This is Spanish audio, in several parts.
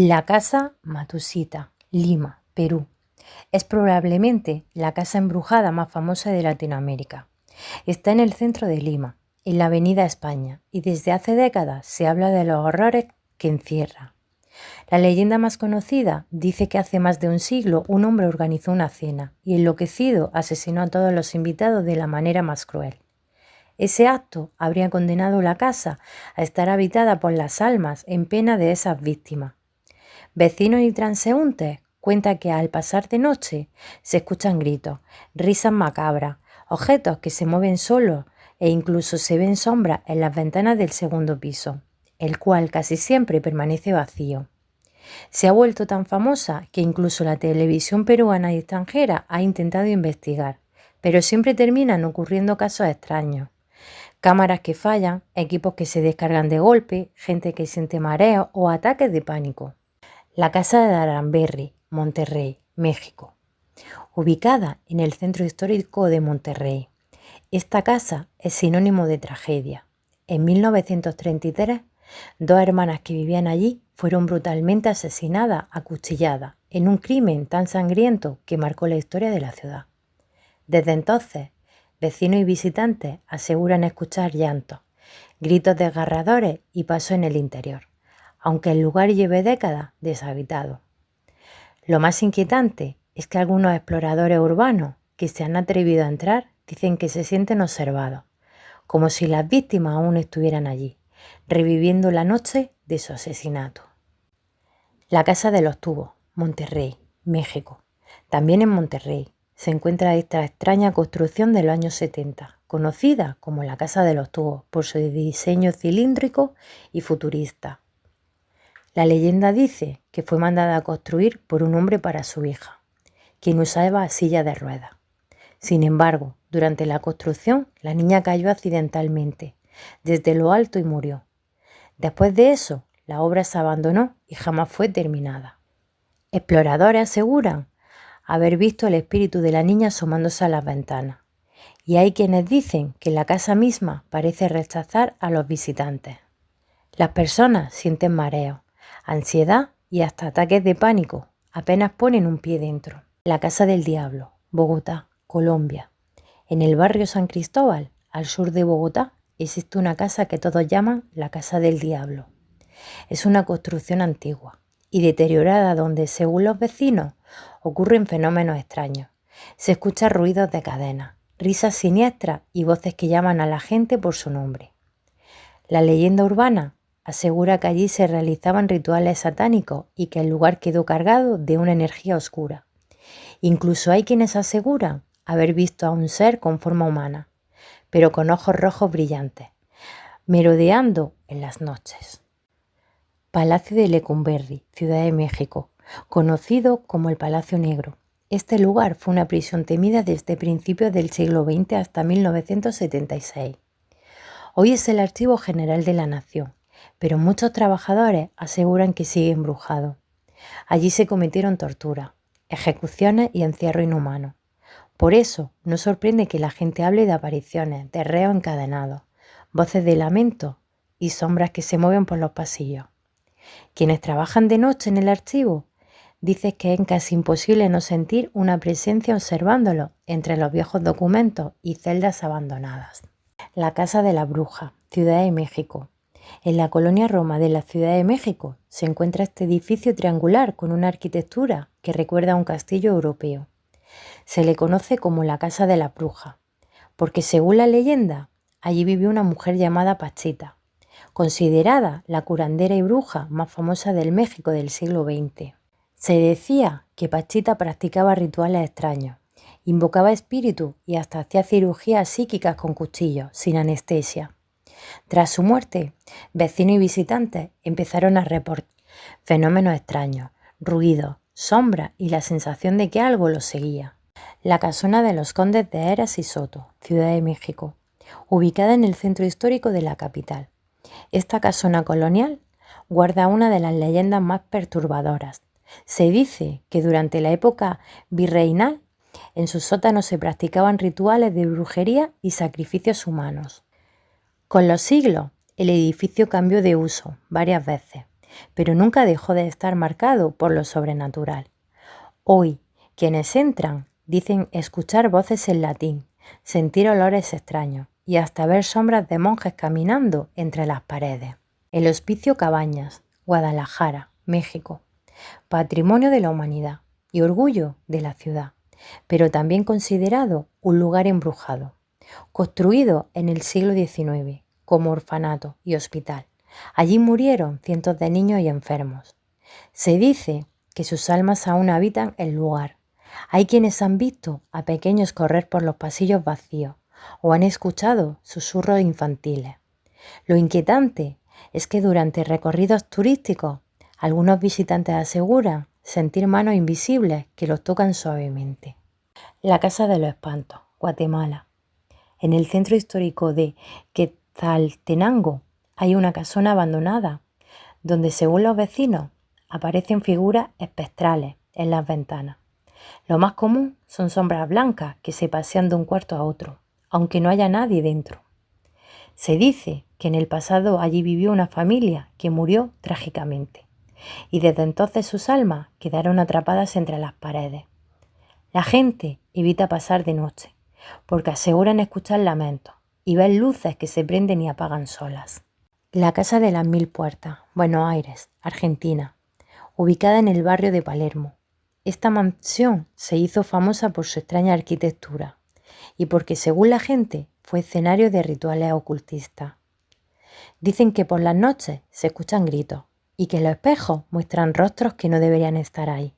La Casa Matusita, Lima, Perú. Es probablemente la casa embrujada más famosa de Latinoamérica. Está en el centro de Lima, en la Avenida España, y desde hace décadas se habla de los horrores que encierra. La leyenda más conocida dice que hace más de un siglo un hombre organizó una cena y enloquecido asesinó a todos los invitados de la manera más cruel. Ese acto habría condenado la casa a estar habitada por las almas en pena de esas víctimas. Vecinos y transeúntes cuentan que al pasar de noche se escuchan gritos, risas macabras, objetos que se mueven solos e incluso se ven sombras en las ventanas del segundo piso, el cual casi siempre permanece vacío. Se ha vuelto tan famosa que incluso la televisión peruana y extranjera ha intentado investigar, pero siempre terminan ocurriendo casos extraños. Cámaras que fallan, equipos que se descargan de golpe, gente que siente mareos o ataques de pánico. La Casa de Aramberri, Monterrey, México. Ubicada en el centro histórico de Monterrey. Esta casa es sinónimo de tragedia. En 1933, dos hermanas que vivían allí fueron brutalmente asesinadas a cuchilladas en un crimen tan sangriento que marcó la historia de la ciudad. Desde entonces, vecinos y visitantes aseguran escuchar llantos, gritos desgarradores y pasos en el interior, aunque el lugar lleve décadas deshabitado. Lo más inquietante es que algunos exploradores urbanos que se han atrevido a entrar dicen que se sienten observados, como si las víctimas aún estuvieran allí, reviviendo la noche de su asesinato. La Casa de los Tubos, Monterrey, México. También en Monterrey se encuentra esta extraña construcción de los años 70, conocida como la Casa de los Tubos por su diseño cilíndrico y futurista. La leyenda dice que fue mandada a construir por un hombre para su hija, quien usaba silla de ruedas. Sin embargo, durante la construcción, la niña cayó accidentalmente desde lo alto y murió. Después de eso, la obra se abandonó y jamás fue terminada. Exploradores aseguran haber visto el espíritu de la niña asomándose a las ventanas, y hay quienes dicen que la casa misma parece rechazar a los visitantes. Las personas sienten mareos, ansiedad y hasta ataques de pánico apenas ponen un pie dentro. La Casa del Diablo, Bogotá, Colombia. En el barrio San Cristóbal, al sur de Bogotá, existe una casa que todos llaman la Casa del Diablo. Es una construcción antigua y deteriorada donde, según los vecinos, ocurren fenómenos extraños. Se escuchan ruidos de cadenas, risas siniestras y voces que llaman a la gente por su nombre. La leyenda urbana asegura que allí se realizaban rituales satánicos y que el lugar quedó cargado de una energía oscura. Incluso hay quienes aseguran haber visto a un ser con forma humana, pero con ojos rojos brillantes, merodeando en las noches. Palacio de Lecumberri, Ciudad de México, conocido como el Palacio Negro. Este lugar fue una prisión temida desde principios del siglo XX hasta 1976. Hoy es el Archivo General de la Nación, pero muchos trabajadores aseguran que sigue embrujado. Allí se cometieron torturas, ejecuciones y encierro inhumano. Por eso no sorprende que la gente hable de apariciones, de reos encadenados, voces de lamento y sombras que se mueven por los pasillos. Quienes trabajan de noche en el archivo dicen que es casi imposible no sentir una presencia observándolo entre los viejos documentos y celdas abandonadas. La Casa de la Bruja, Ciudad de México. En la colonia Roma de la Ciudad de México se encuentra este edificio triangular con una arquitectura que recuerda a un castillo europeo. Se le conoce como la Casa de la Bruja, porque según la leyenda, allí vivió una mujer llamada Pachita, considerada la curandera y bruja más famosa del México del siglo XX. Se decía que Pachita practicaba rituales extraños, invocaba espíritus y hasta hacía cirugías psíquicas con cuchillos, sin anestesia. Tras su muerte, vecinos y visitantes empezaron a reportar fenómenos extraños, ruidos, sombras y la sensación de que algo los seguía. La Casona de los Condes de Heras y Soto, Ciudad de México, ubicada en el centro histórico de la capital. Esta casona colonial guarda una de las leyendas más perturbadoras. Se dice que durante la época virreinal, en sus sótanos se practicaban rituales de brujería y sacrificios humanos. Con los siglos, el edificio cambió de uso varias veces, pero nunca dejó de estar marcado por lo sobrenatural. Hoy, quienes entran dicen escuchar voces en latín, sentir olores extraños y hasta ver sombras de monjes caminando entre las paredes. El Hospicio Cabañas, Guadalajara, México. Patrimonio de la humanidad y orgullo de la ciudad, pero también considerado un lugar embrujado. Construido en el siglo XIX como orfanato y hospital. Allí murieron cientos de niños y enfermos. Se dice que sus almas aún habitan el lugar. Hay quienes han visto a pequeños correr por los pasillos vacíos o han escuchado susurros infantiles. Lo inquietante es que durante recorridos turísticos algunos visitantes aseguran sentir manos invisibles que los tocan suavemente. La Casa de los Espantos, Guatemala. En el centro histórico de Quetzaltenango hay una casona abandonada donde, según los vecinos, aparecen figuras espectrales en las ventanas. Lo más común son sombras blancas que se pasean de un cuarto a otro, aunque no haya nadie dentro. Se dice que en el pasado allí vivió una familia que murió trágicamente y desde entonces sus almas quedaron atrapadas entre las paredes. La gente evita pasar de noche porque aseguran escuchar lamentos y ven luces que se prenden y apagan solas. La Casa de las Mil Puertas, Buenos Aires, Argentina, ubicada en el barrio de Palermo. Esta mansión se hizo famosa por su extraña arquitectura y porque, según la gente, fue escenario de rituales ocultistas. Dicen que por las noches se escuchan gritos y que los espejos muestran rostros que no deberían estar ahí.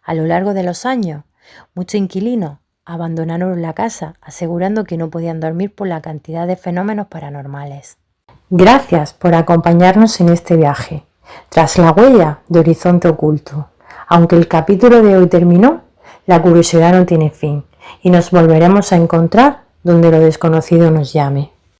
A lo largo de los años, muchos inquilinos abandonaron la casa asegurando que no podían dormir por la cantidad de fenómenos paranormales. Gracias por acompañarnos en este viaje, tras la huella de Horizonte Oculto. Aunque el capítulo de hoy terminó, la curiosidad no tiene fin y nos volveremos a encontrar donde lo desconocido nos llame.